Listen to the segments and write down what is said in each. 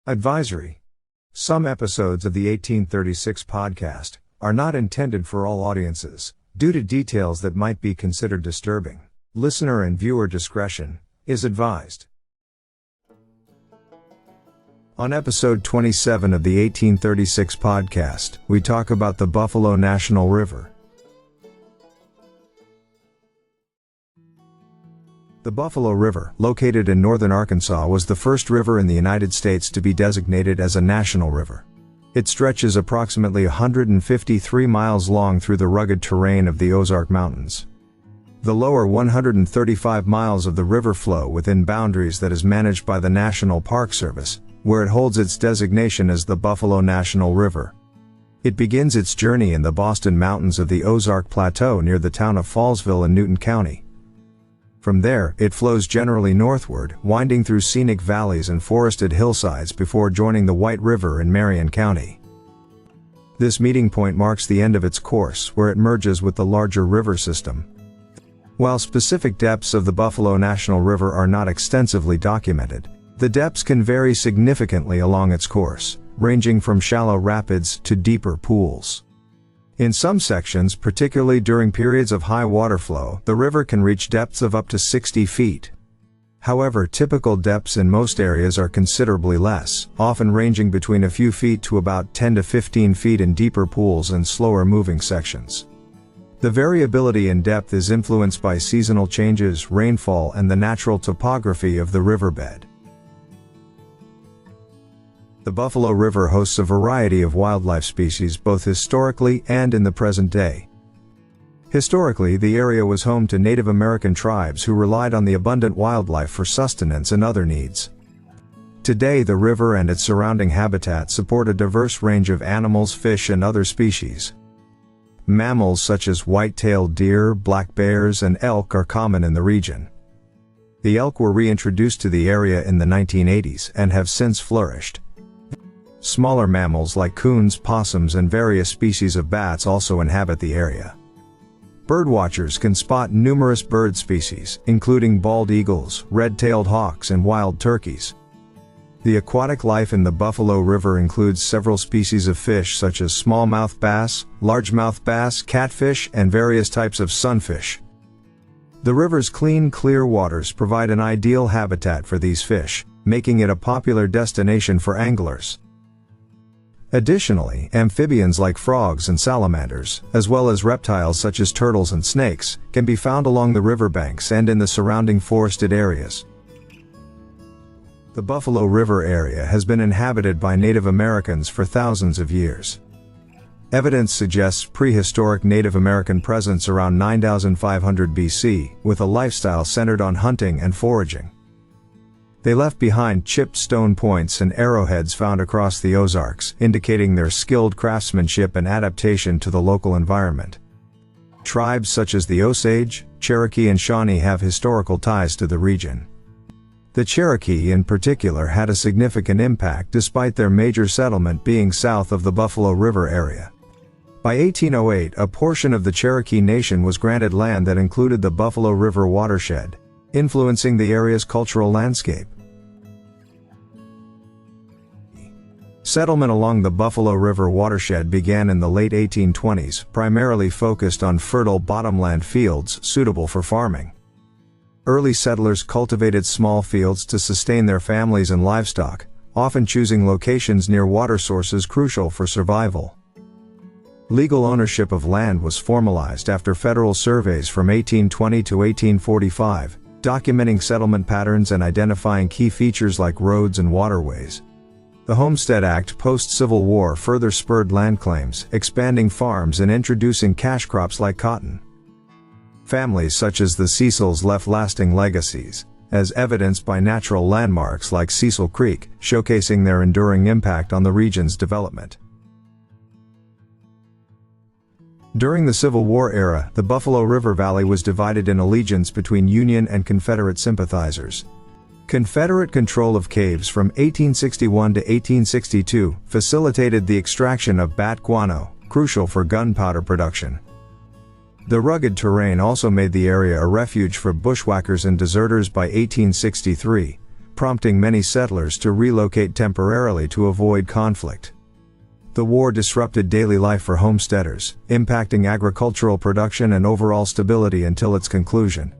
Advisory. Some episodes of the 1836 podcast are not intended for all audiences, due to details that might be considered disturbing. Listener and viewer discretion is advised. On episode 27 of the 1836 podcast, we talk about the Buffalo National River. The Buffalo River, located in northern Arkansas, was the first river in the United States to be designated as a national river. It stretches approximately 153 miles long through the rugged terrain of the Ozark Mountains. The lower 135 miles of the river flow within boundaries that is managed by the National Park Service, where it holds its designation as the Buffalo National River. It begins its journey in the Boston Mountains of the Ozark Plateau near the town of Fallsville in Newton County. From there, it flows generally northward, winding through scenic valleys and forested hillsides before joining the White River in Marion County. This meeting point marks the end of its course, where it merges with the larger river system. While specific depths of the Buffalo National River are not extensively documented, the depths can vary significantly along its course, ranging from shallow rapids to deeper pools. In some sections, particularly during periods of high water flow, the river can reach depths of up to 60 feet. However, typical depths in most areas are considerably less, often ranging between a few feet to about 10 to 15 feet in deeper pools and slower moving sections. The variability in depth is influenced by seasonal changes, rainfall, and the natural topography of the riverbed. The Buffalo River hosts a variety of wildlife species both historically and in the present day. Historically, the area was home to Native American tribes who relied on the abundant wildlife for sustenance and other needs. Today, the river and its surrounding habitat support a diverse range of animals, fish, and other species. Mammals such as white-tailed deer, black bears, and elk are common in the region. The elk were reintroduced to the area in the 1980s and have since flourished. Smaller mammals like coons, possums, and various species of bats also inhabit the area. Birdwatchers can spot numerous bird species, including bald eagles, red-tailed hawks, and wild turkeys. The aquatic life in the Buffalo River includes several species of fish such as smallmouth bass, largemouth bass, catfish, and various types of sunfish. The river's clean, clear waters provide an ideal habitat for these fish, making it a popular destination for anglers. Additionally, amphibians like frogs and salamanders, as well as reptiles such as turtles and snakes, can be found along the riverbanks and in the surrounding forested areas. The Buffalo River area has been inhabited by Native Americans for thousands of years. Evidence suggests prehistoric Native American presence around 9500 BC, with a lifestyle centered on hunting and foraging. They left behind chipped stone points and arrowheads found across the Ozarks, indicating their skilled craftsmanship and adaptation to the local environment. Tribes such as the Osage, Cherokee, and Shawnee have historical ties to the region. The Cherokee in particular had a significant impact despite their major settlement being south of the Buffalo River area. By 1808, a portion of the Cherokee Nation was granted land that included the Buffalo River watershed, influencing the area's cultural landscape. Settlement along the Buffalo River watershed began in the late 1820s, primarily focused on fertile bottomland fields suitable for farming. Early settlers cultivated small fields to sustain their families and livestock, often choosing locations near water sources crucial for survival. Legal ownership of land was formalized after federal surveys from 1820 to 1845, documenting settlement patterns and identifying key features like roads and waterways. The Homestead Act post-Civil War further spurred land claims, expanding farms and introducing cash crops like cotton. Families such as the Cecils left lasting legacies, as evidenced by natural landmarks like Cecil Creek, showcasing their enduring impact on the region's development. During the Civil War era, the Buffalo River Valley was divided in allegiance between Union and Confederate sympathizers. Confederate control of caves from 1861 to 1862 facilitated the extraction of bat guano, crucial for gunpowder production. The rugged terrain also made the area a refuge for bushwhackers and deserters by 1863, prompting many settlers to relocate temporarily to avoid conflict. The war disrupted daily life for homesteaders, impacting agricultural production and overall stability until its conclusion.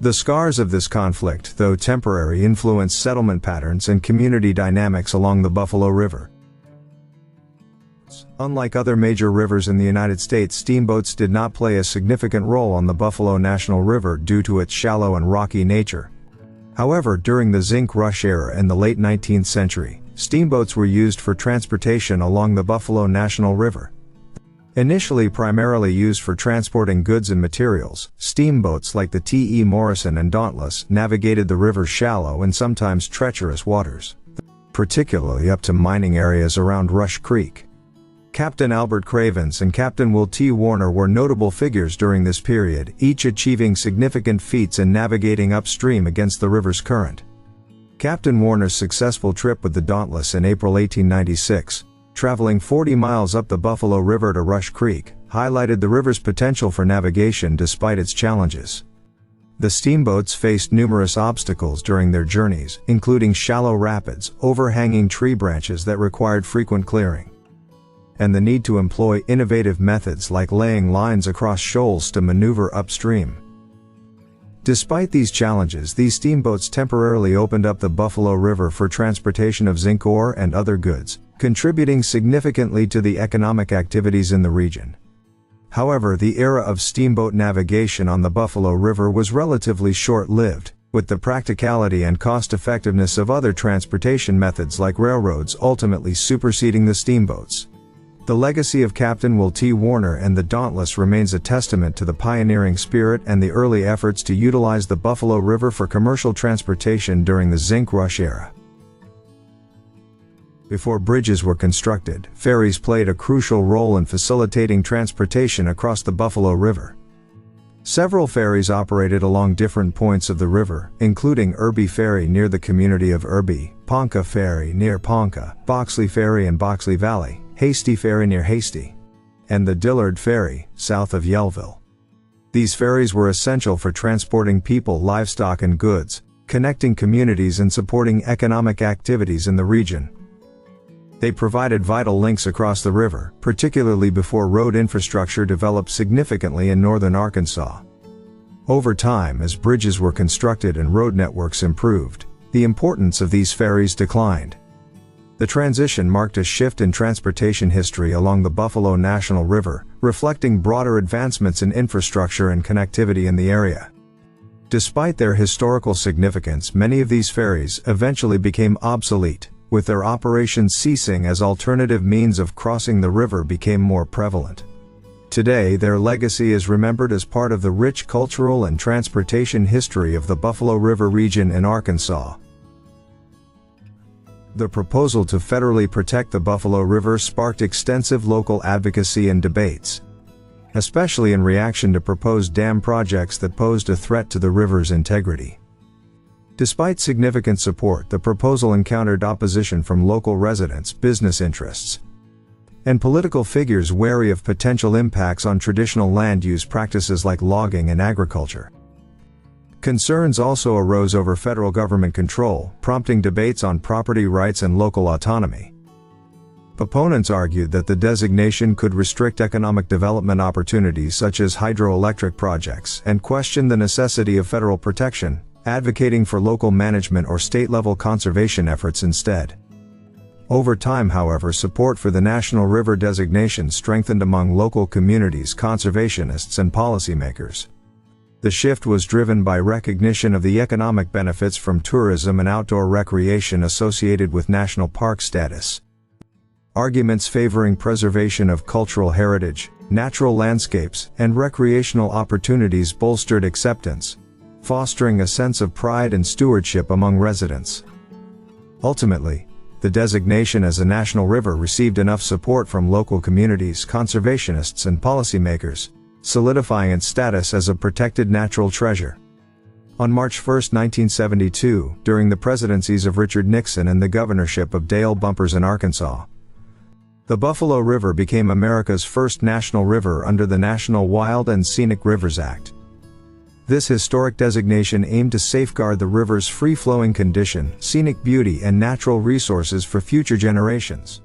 The scars of this conflict, though temporary, influenced settlement patterns and community dynamics along the Buffalo River. Unlike other major rivers in the United States, steamboats did not play a significant role on the Buffalo National River due to its shallow and rocky nature. However, during the zinc rush era in the late 19th century, steamboats were used for transportation along the Buffalo National River. Initially primarily used for transporting goods and materials, steamboats like the T.E. Morrison and Dauntless navigated the river's shallow and sometimes treacherous waters, particularly up to mining areas around Rush Creek. Captain Albert Cravens and Captain Will T. Warner were notable figures during this period, each achieving significant feats in navigating upstream against the river's current. Captain Warner's successful trip with the Dauntless in April 1896, traveling 40 miles up the Buffalo River to Rush Creek, highlighted the river's potential for navigation despite its challenges. The steamboats faced numerous obstacles during their journeys, including shallow rapids, overhanging tree branches that required frequent clearing, and the need to employ innovative methods like laying lines across shoals to maneuver upstream. Despite these challenges, these steamboats temporarily opened up the Buffalo River for transportation of zinc ore and other goods, contributing significantly to the economic activities in the region. However, the era of steamboat navigation on the Buffalo River was relatively short-lived, with the practicality and cost-effectiveness of other transportation methods like railroads ultimately superseding the steamboats. The legacy of Captain Will T. Warner and the Dauntless remains a testament to the pioneering spirit and the early efforts to utilize the Buffalo River for commercial transportation during the zinc rush era. Before bridges were constructed, ferries played a crucial role in facilitating transportation across the Buffalo River. Several ferries operated along different points of the river, including Irby Ferry near the community of Irby, Ponca Ferry near Ponca, Boxley Ferry in Boxley Valley, Hasty Ferry near Hasty, and the Dillard Ferry, south of Yellville. These ferries were essential for transporting people, livestock and goods, connecting communities and supporting economic activities in the region. They provided vital links across the river, particularly before road infrastructure developed significantly in northern Arkansas. Over time, as bridges were constructed and road networks improved, the importance of these ferries declined. The transition marked a shift in transportation history along the Buffalo National River, reflecting broader advancements in infrastructure and connectivity in the area. Despite their historical significance, many of these ferries eventually became obsolete, with their operations ceasing as alternative means of crossing the river became more prevalent. Today, their legacy is remembered as part of the rich cultural and transportation history of the Buffalo River region in Arkansas. The proposal to federally protect the Buffalo River sparked extensive local advocacy and debates, especially in reaction to proposed dam projects that posed a threat to the river's integrity. Despite significant support, the proposal encountered opposition from local residents, business interests, and political figures wary of potential impacts on traditional land use practices like logging and agriculture. Concerns also arose over federal government control, prompting debates on property rights and local autonomy. Opponents argued that the designation could restrict economic development opportunities such as hydroelectric projects and questioned the necessity of federal protection, advocating for local management or state-level conservation efforts instead. Over time, however, support for the National River designation strengthened among local communities, conservationists, and policymakers. The shift was driven by recognition of the economic benefits from tourism and outdoor recreation associated with national park status. Arguments favoring preservation of cultural heritage, natural landscapes, and recreational opportunities bolstered acceptance, fostering a sense of pride and stewardship among residents. Ultimately, the designation as a national river received enough support from local communities, conservationists, and policymakers, solidifying its status as a protected natural treasure. On March 1, 1972, during the presidencies of Richard Nixon and the governorship of Dale Bumpers in Arkansas, the Buffalo River became America's first national river under the National Wild and Scenic Rivers Act. This historic designation aimed to safeguard the river's free-flowing condition, scenic beauty, and natural resources for future generations.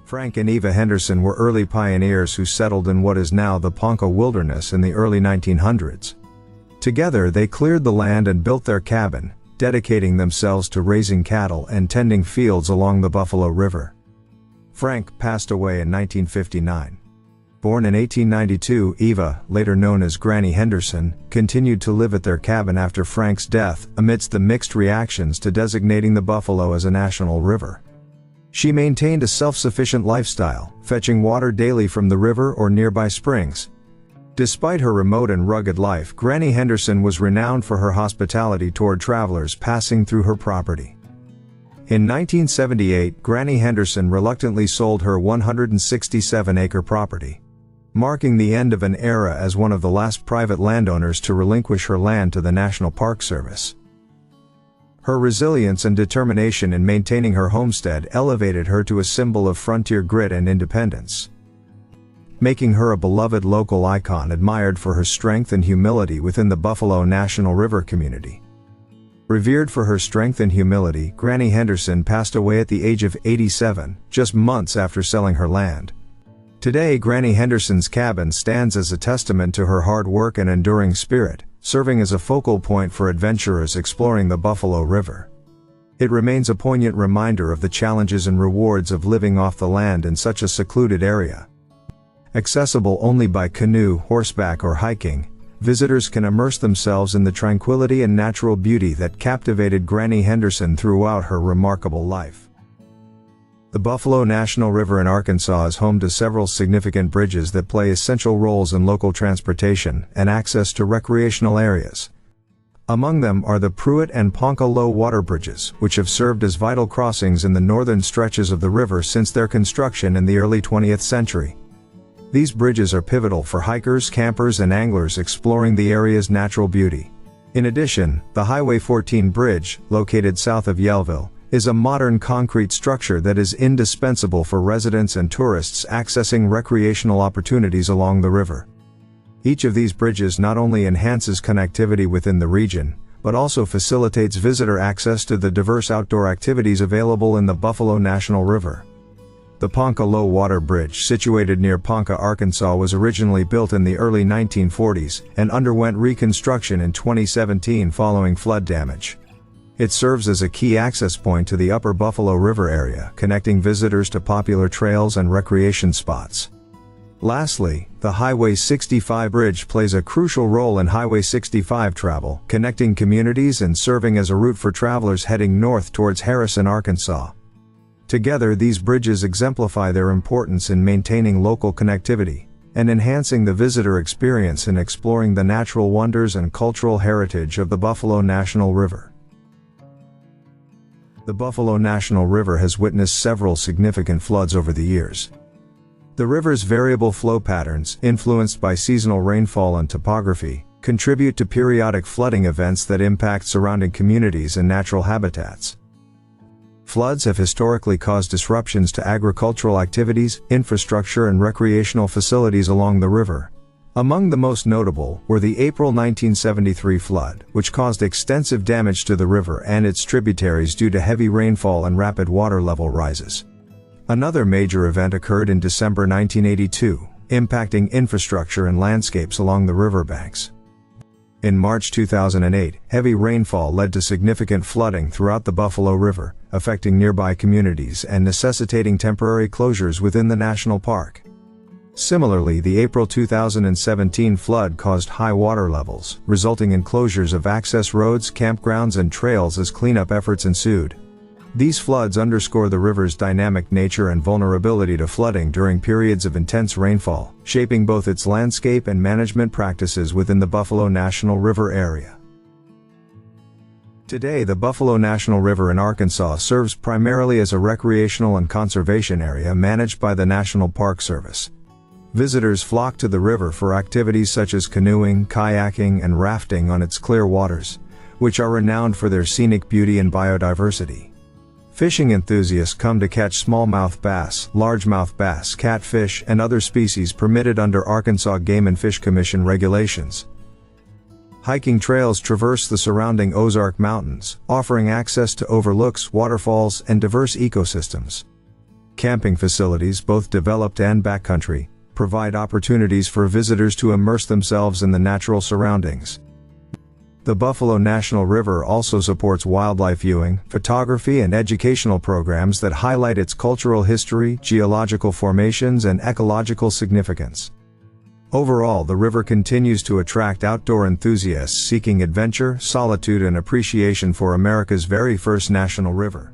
Frank and Eva Henderson were early pioneers who settled in what is now the Ponca Wilderness in the early 1900s. Together they cleared the land and built their cabin, dedicating themselves to raising cattle and tending fields along the Buffalo River. Frank passed away in 1959. Born in 1892, Eva, later known as Granny Henderson, continued to live at their cabin after Frank's death, amidst the mixed reactions to designating the Buffalo as a national river. She maintained a self-sufficient lifestyle, fetching water daily from the river or nearby springs. Despite her remote and rugged life, Granny Henderson was renowned for her hospitality toward travelers passing through her property. In 1978, Granny Henderson reluctantly sold her 167-acre property, marking the end of an era as one of the last private landowners to relinquish her land to the National Park Service. Her resilience and determination in maintaining her homestead elevated her to a symbol of frontier grit and independence, making her a beloved local icon admired for her strength and humility within the Buffalo National River community. Revered for her strength and humility, Granny Henderson passed away at the age of 87, just months after selling her land. Today, Granny Henderson's cabin stands as a testament to her hard work and enduring spirit, serving as a focal point for adventurers exploring the Buffalo River. It remains a poignant reminder of the challenges and rewards of living off the land in such a secluded area. Accessible only by canoe, horseback, or hiking, visitors can immerse themselves in the tranquility and natural beauty that captivated Granny Henderson throughout her remarkable life. The Buffalo National River in Arkansas is home to several significant bridges that play essential roles in local transportation and access to recreational areas. Among them are the Pruitt and Ponca low water bridges, which have served as vital crossings in the northern stretches of the river since their construction in the early 20th century. These bridges are pivotal for hikers, campers, and anglers exploring the area's natural beauty. In addition, the Highway 14 bridge, located south of Yellville, is a modern concrete structure that is indispensable for residents and tourists accessing recreational opportunities along the river. Each of these bridges not only enhances connectivity within the region, but also facilitates visitor access to the diverse outdoor activities available in the Buffalo National River. The Ponca Low Water Bridge, situated near Ponca, Arkansas, was originally built in the early 1940s and underwent reconstruction in 2017 following flood damage. It serves as a key access point to the upper Buffalo River area, connecting visitors to popular trails and recreation spots. Lastly, the Highway 65 bridge plays a crucial role in Highway 65 travel, connecting communities and serving as a route for travelers heading north towards Henderson, Arkansas. Together, these bridges exemplify their importance in maintaining local connectivity and enhancing the visitor experience in exploring the natural wonders and cultural heritage of the Buffalo National River. The Buffalo National River has witnessed several significant floods over the years. The river's variable flow patterns, influenced by seasonal rainfall and topography, contribute to periodic flooding events that impact surrounding communities and natural habitats. Floods have historically caused disruptions to agricultural activities, infrastructure, and recreational facilities along the river. Among the most notable were the April 1973 flood, which caused extensive damage to the river and its tributaries due to heavy rainfall and rapid water level rises. Another major event occurred in December 1982, impacting infrastructure and landscapes along the riverbanks. In March 2008, heavy rainfall led to significant flooding throughout the Buffalo River, affecting nearby communities and necessitating temporary closures within the national park. Similarly, the April 2017 flood caused high water levels, resulting in closures of access roads, campgrounds, and trails as cleanup efforts ensued. These floods underscore the river's dynamic nature and vulnerability to flooding during periods of intense rainfall, shaping both its landscape and management practices within the Buffalo National River area. Today, the Buffalo National River in Arkansas serves primarily as a recreational and conservation area managed by the National Park Service. Visitors flock to the river for activities such as canoeing, kayaking, and rafting on its clear waters, which are renowned for their scenic beauty and biodiversity. Fishing enthusiasts come to catch smallmouth bass, largemouth bass, catfish, and other species permitted under Arkansas Game and Fish Commission regulations. Hiking trails traverse the surrounding Ozark Mountains, offering access to overlooks, waterfalls, and diverse ecosystems. Camping facilities, both developed and backcountry, provide opportunities for visitors to immerse themselves in the natural surroundings. The Buffalo National River also supports wildlife viewing, photography, and educational programs that highlight its cultural history, geological formations, and ecological significance. Overall, the river continues to attract outdoor enthusiasts seeking adventure, solitude, and appreciation for America's very first national river.